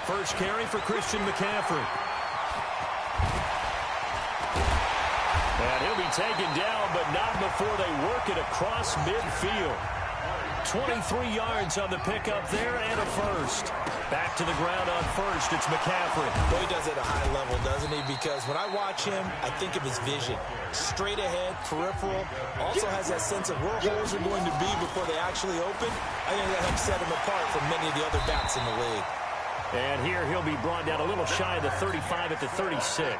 First carry for Christian McCaffrey. And he'll be taken down, but not before they work it across midfield. 23 yards on the pickup there and a first. Back to the ground on first. It's McCaffrey. Well, he does it at a high level, doesn't he? Because when I watch him, I think of his vision. Straight ahead, peripheral. Also has that sense of where holes are going to be before they actually open. I think that helps set him apart from many of the other backs in the league. And here he'll be brought down a little shy of the 35 at the 36.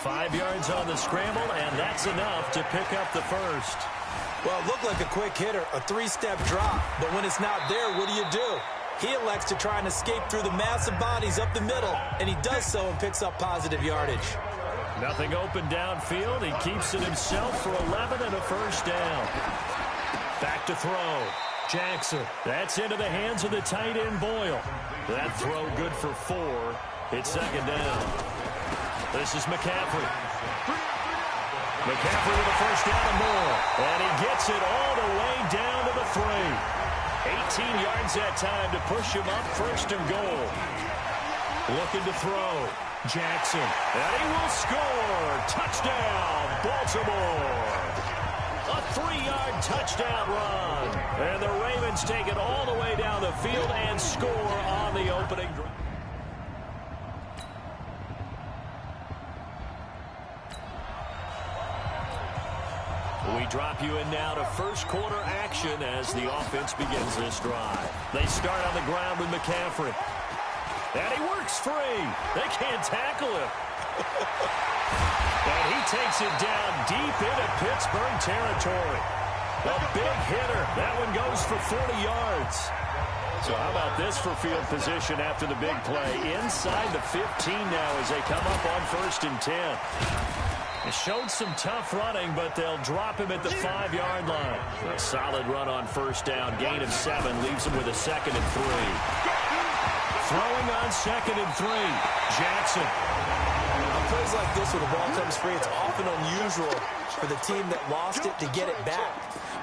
5 yards on the scramble, and that's enough to pick up the first. Well, it looked like a quick hitter, a three-step drop. But when it's not there, what do? He elects to try and escape through the massive bodies up the middle, and he does so and picks up positive yardage. Nothing open downfield. He keeps it himself for 11 and a first down. Back to throw. Jackson. That's into the hands of the tight end, Boyle. That throw good for 4. It's second down. This is McCaffrey. McCaffrey with a first down and more. And he gets it all the way down to the 3. 18 yards that time to push him up first and goal. Looking to throw. Jackson. And he will score. Touchdown, Baltimore. A 3-yard touchdown run. And the Ravens take it all the way down the field and score on the opening drive. We drop you in now to first quarter action as the offense begins this drive. They start on the ground with McCaffrey. And he works free. They can't tackle him. And he takes it down deep into Pittsburgh territory. A big hitter. That one goes for 40 yards. So how about this for field position after the big play? Inside the 15 now as they come up on 1st and 10. It showed some tough running, but they'll drop him at the 5-yard line. A solid run on first down. Gain of 7 leaves him with a 2nd and 3. Throwing on 2nd and 3. Jackson. On plays like this where the ball comes free, it's often unusual for the team that lost it to get it back.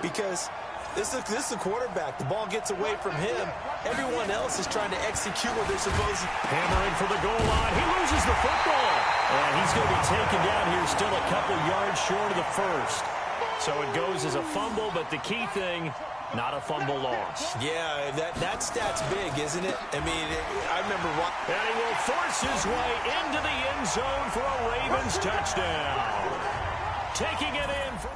Because this is the quarterback. The ball gets away from him. Everyone else is trying to execute what they're supposed to. Hammering for the goal line. He loses the football. And he's going to be taken down here still a couple yards short of the first. So it goes as a fumble, but the key thing, not a fumble loss. Yeah, that stat's big, isn't it? I mean, I remember what. And he will force his way into the end zone for a Ravens touchdown. Taking it in for...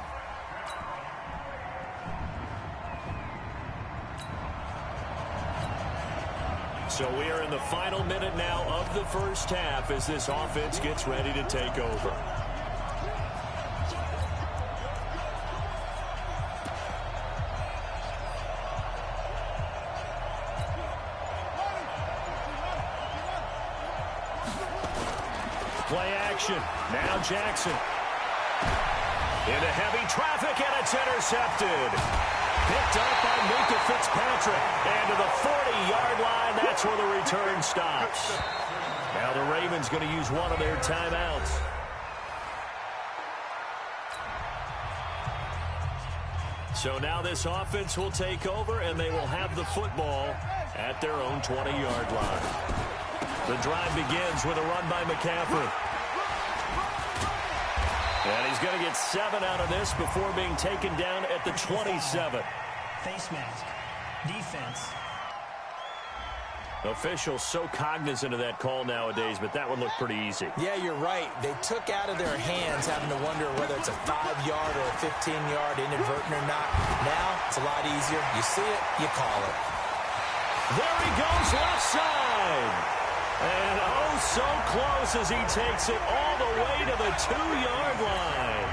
So we are in the final minute now of the first half as this offense gets ready to take over. Play action. Now Jackson. Into heavy traffic, and it's intercepted. Picked up by Minka Fitzpatrick. And to the 40-yard line, that's where the return stops. Now the Ravens going to use one of their timeouts. So now this offense will take over, and they will have the football at their own 20-yard line. The drive begins with a run by McCaffrey. And he's going to get 7 out of this before being taken down at the 27. Face mask. Defense. Officials so cognizant of that call nowadays, but that one looked pretty easy. Yeah, you're right. They took out of their hands having to wonder whether it's a 5-yard or a 15-yard inadvertent or not. Now, it's a lot easier. You see it, you call it. There he goes, left side. And oh, so close as he takes it all the way to the 2-yard line.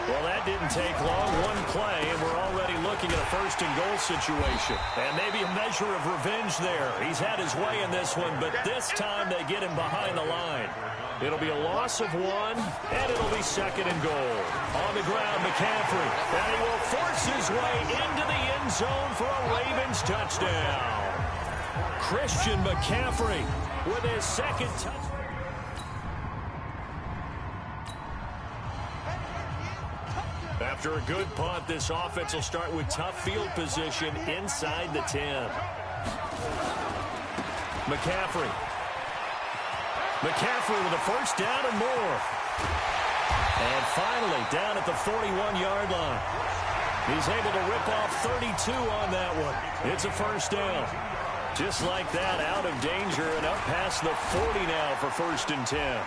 Well, that didn't take long. One play, and we're already looking at a first-and-goal situation. And maybe a measure of revenge there. He's had his way in this one, but this time they get him behind the line. It'll be a loss of 1, and it'll be 2nd and goal. On the ground, McCaffrey. And he will force his way into the end zone for a Ravens touchdown. Christian McCaffrey with his 2nd touchdown. After a good punt, this offense will start with tough field position inside the 10. McCaffrey. McCaffrey with a first down and more. And finally, down at the 41-yard line. He's able to rip off 32 on that one. It's a first down. Just like that, out of danger and up past the 40 now for 1st and 10.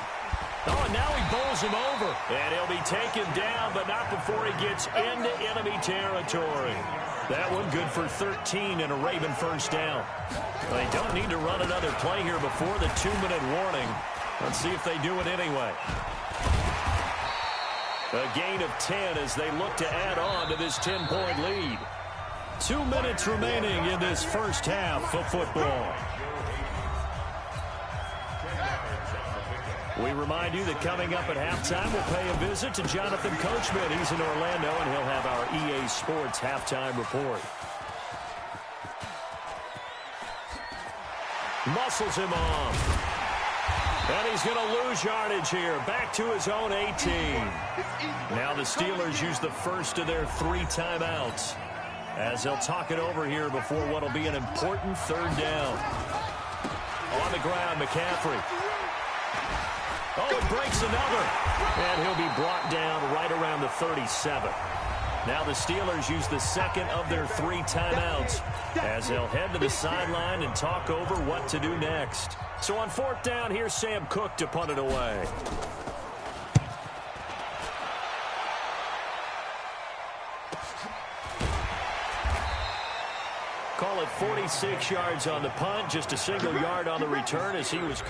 Oh, and now he bowls him over. And he'll be taken down, but not before he gets into enemy territory. That one good for 13 and a Raven first down. They don't need to run another play here before the 2-minute warning. Let's see if they do it anyway. A gain of 10 as they look to add on to this 10-point lead. 2 minutes remaining in this first half of football. We remind you that coming up at halftime, we'll pay a visit to Jonathan Coachman. He's in Orlando, and he'll have our EA Sports halftime report. Muscles him off. And he's going to lose yardage here. Back to his own 18. Now the Steelers use the first of their 3 timeouts as they'll talk it over here before what will be an important 3rd down. On the ground, McCaffrey. Oh, it breaks another. And he'll be brought down right around the 37. Now the Steelers use the second of their 3 timeouts as they'll head to the sideline and talk over what to do next. So on 4th down, here's Sam Cook to punt it away. Call it 46 yards on the punt, just a single yard on the return as he was...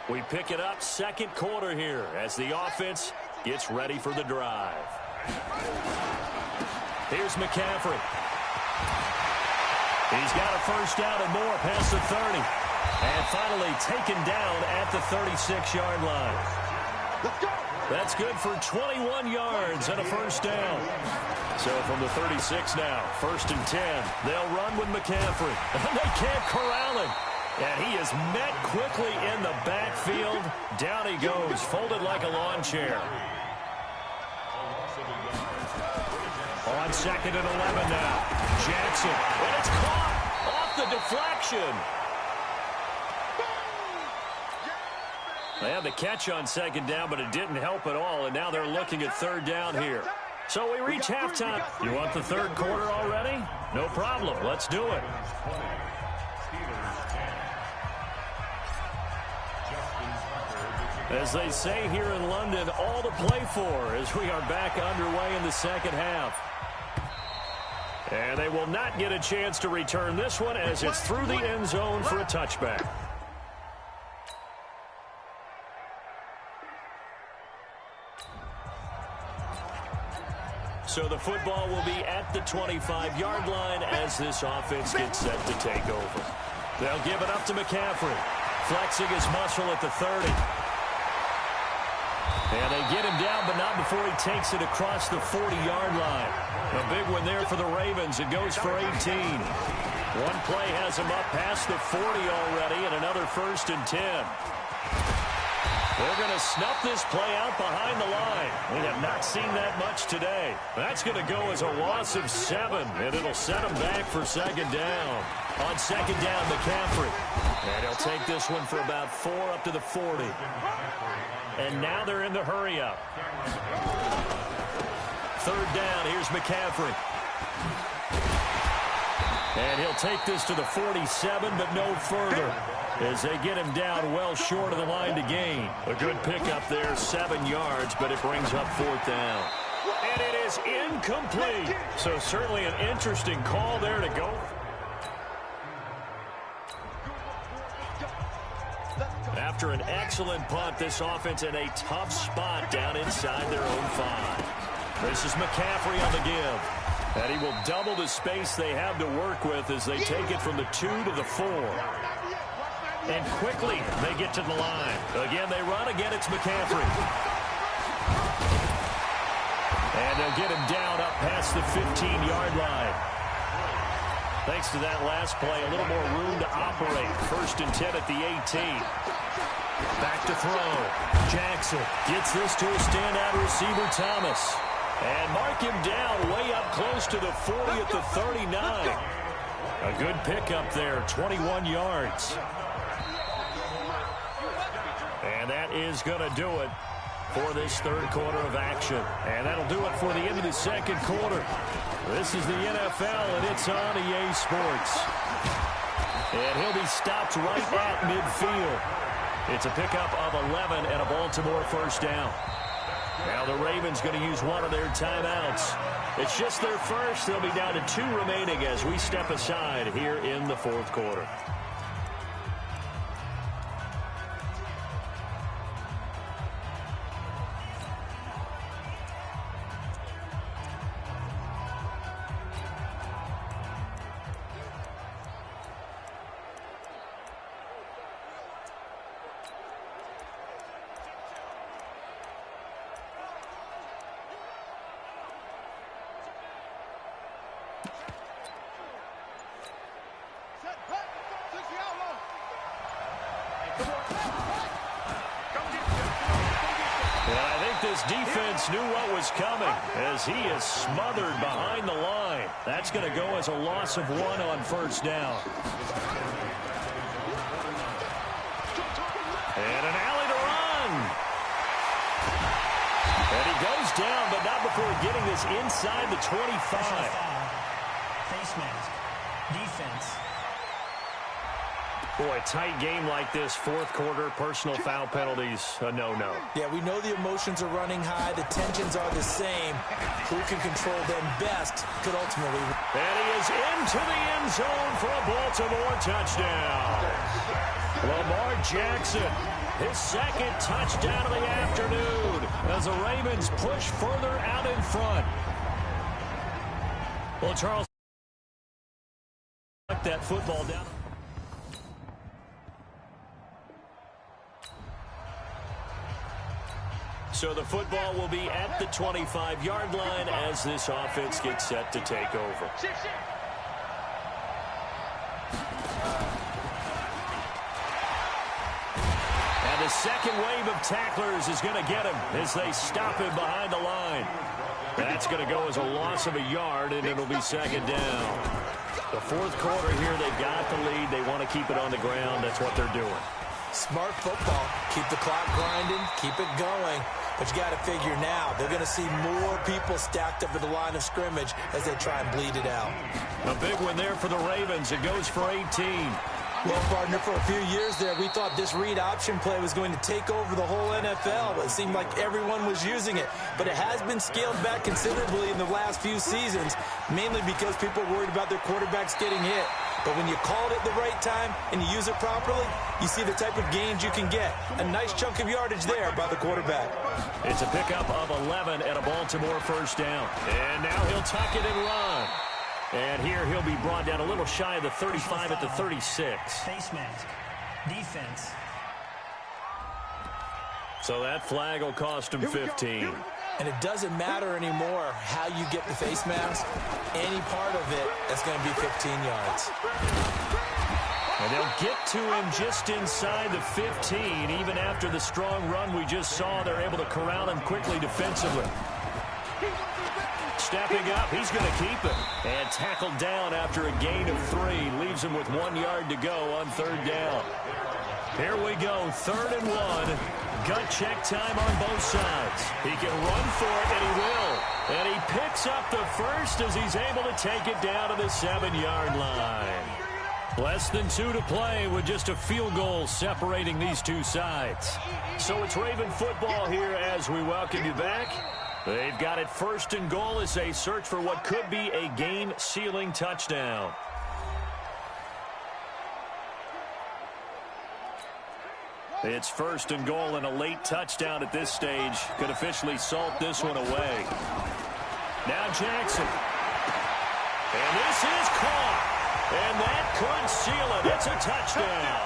We pick it up 2nd quarter here as the offense gets ready for the drive. Here's McCaffrey. He's got a first down and more past the 30. And finally taken down at the 36-yard line. That's good for 21 yards and a first down. So from the 36 now, 1st and 10. They'll run with McCaffrey. And they can't corral him. And he is met quickly in the backfield. Down he goes, folded like a lawn chair. On 2nd and 11 now. Jackson. And it's caught off the deflection. They had the catch on 2nd down, but it didn't help at all. And now they're looking at 3rd down here. So we reach halftime. You want the 3rd quarter already? No problem. Let's do it. As they say here in London, all to play for as we are back underway in the 2nd half. And they will not get a chance to return this one as it's through the end zone for a touchback. So the football will be at the 25-yard line as this offense gets set to take over. They'll give it up to McCaffrey, flexing his muscle at the 30. And they get him down, but not before he takes it across the 40-yard line. A big one there for the Ravens. It goes for 18. One play has him up past the 40 already, and another 1st and 10. They're going to snuff this play out behind the line. We have not seen that much today. That's going to go as a loss of 7, and it'll set them back for 2nd down. On 2nd down, McCaffrey. And he'll take this one for about 4 up to the 40. And now they're in the hurry-up. 3rd down, here's McCaffrey. And he'll take this to the 47, but no further, as they get him down well short of the line to gain. A good pickup there, 7 yards, but it brings up 4th down. And it is incomplete. So certainly an interesting call there to go. After an excellent punt, this offense in a tough spot down inside their own 5. This is McCaffrey on the give. And he will double the space they have to work with as they take it from the 2 to the 4. And quickly, they get to the line. Again, they run. Again, it's McCaffrey. And they'll get him down up past the 15-yard line. Thanks to that last play, a little more room to operate. 1st and 10 at the 18. Back to throw. Jackson gets this to a standout receiver, Thomas. And mark him down way up close to the 40 at the 39. A good pickup there, 21 yards. And that is going to do it for this third quarter of action. And that'll do it for the end of the second quarter. This is the NFL, and it's on EA Sports. And he'll be stopped right at midfield. It's a pickup of 11 and a Baltimore first down. Now the Ravens going to use one of their timeouts. It's just their first. They'll be down to 2 remaining as we step aside here in the fourth quarter. And I think this defense knew what was coming as he is smothered behind the line. That's going to go as a loss of 1 on first down. And an alley to run. And he goes down, but not before getting this inside the 25. Face mask. Defense. Boy, tight game like this, fourth quarter, personal foul penalties, a no-no. Yeah, we know the emotions are running high. The tensions are the same. Who can control them best could ultimately... And he is into the end zone for a Baltimore touchdown. Lamar Jackson, his second touchdown of the afternoon as the Ravens push further out in front. Well, Charles, like that football down. So the football will be at the 25-yard line as this offense gets set to take over. And the second wave of tacklers is going to get him as they stop him behind the line. That's going to go as a loss of a yard, and it'll be second down. The fourth quarter here, they've got the lead. They want to keep it on the ground. That's what they're doing. Smart football. Keep the clock grinding. Keep it going. But you got to figure now, they're going to see more people stacked up at the line of scrimmage as they try and bleed it out. A big one there for the Ravens. It goes for 18. Well, partner, for a few years there, we thought this read option play was going to take over the whole NFL. It seemed like everyone was using it. But it has been scaled back considerably in the last few seasons, mainly because people are worried about their quarterbacks getting hit. But when you call it at the right time and you use it properly, you see the type of gains you can get. A nice chunk of yardage there by the quarterback. It's a pickup of 11 and a Baltimore first down. And now he'll tuck it and run. And here he'll be brought down a little shy of the 35 at the 36. Face mask. Defense. So that flag will cost him 15. And it doesn't matter anymore how you get the face mask. Any part of it is going to be 15 yards. And they'll get to him just inside the 15. Even after the strong run we just saw, they're able to corral him quickly defensively. Stepping up, he's going to keep it. And tackled down after a gain of 3. Leaves him with 1 yard to go on third down. Here we go, 3rd and 1. Gut check time on both sides. He can run for it, and he will. And he picks up the first as he's able to take it down to the 7-yard line. Less than 2 to play with just a field goal separating these two sides. So it's Raven football here as we welcome you back. They've got it 1st and goal as they search for what could be a game-sealing touchdown. It's 1st and goal and a late touchdown at this stage could officially salt this one away. Now Jackson. And this is caught. And that could seal it. It's a touchdown.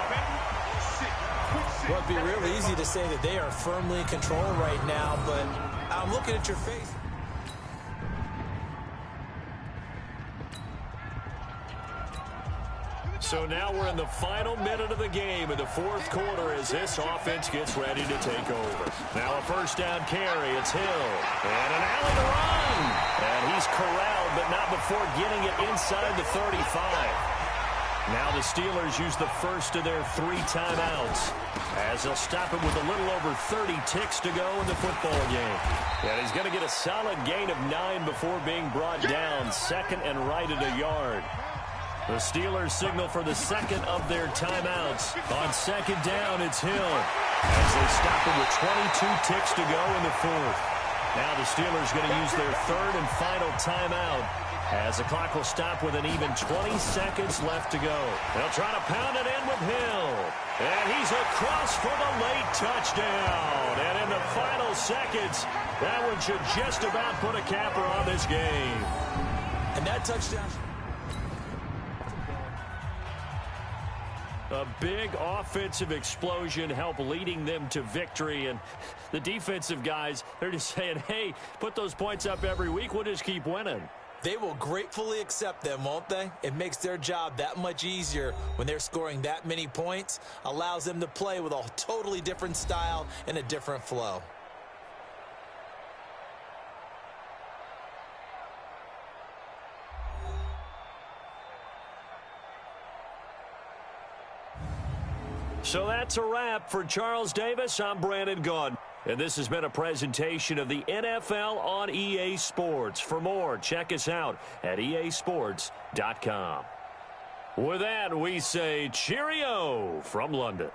Well, it'd be real easy to say that they are firmly in control right now, but I'm looking at your face. So now we're in the final minute of the game in the fourth quarter as this offense gets ready to take over. Now a first down carry. It's Hill. And an alley to run. And he's corralled, but not before getting it inside the 35. Now the Steelers use the first of their 3 timeouts as they'll stop it with a little over 30 ticks to go in the football game. And he's going to get a solid gain of 9 before being brought down, second and right at a yard. The Steelers signal for the second of their timeouts. On second down, it's Hill as they stop it with 22 ticks to go in the fourth. Now the Steelers going to use their third and final timeout as the clock will stop with an even 20 seconds left to go. They'll try to pound it in with Hill. And he's across for the late touchdown. And in the final seconds, that one should just about put a capper on this game. And that touchdown... A big offensive explosion helped leading them to victory. And the defensive guys, they're just saying, hey, put those points up every week. We'll just keep winning. They will gratefully accept them, won't they? It makes their job that much easier when they're scoring that many points. Allows them to play with a totally different style and a different flow. So that's a wrap for Charles Davis. I'm Brandon Gaudin. And this has been a presentation of the NFL on EA Sports. For more, check us out at easports.com. With that, we say cheerio from London.